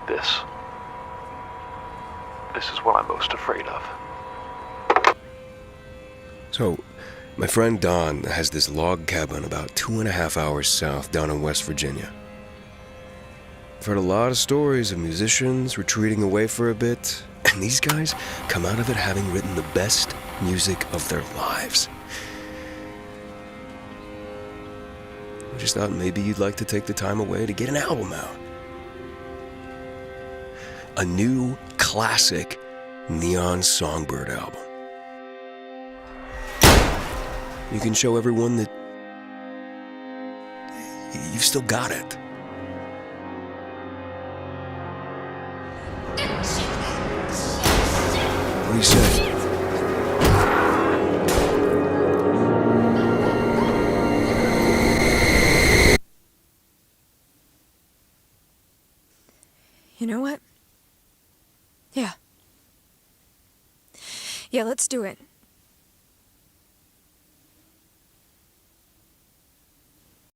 This is what I'm most afraid of. So, my friend Don has this log cabin about 2.5 hours south down in West Virginia. I've heard a lot of stories of musicians retreating away for a bit, and these guys come out of it having written the best music of their lives. I just thought maybe you'd like to take the time away to get an album out. A new classic Neon Songbird album. You can show everyone that you've still got it. What do you say? You know what? Yeah. Yeah, let's do it.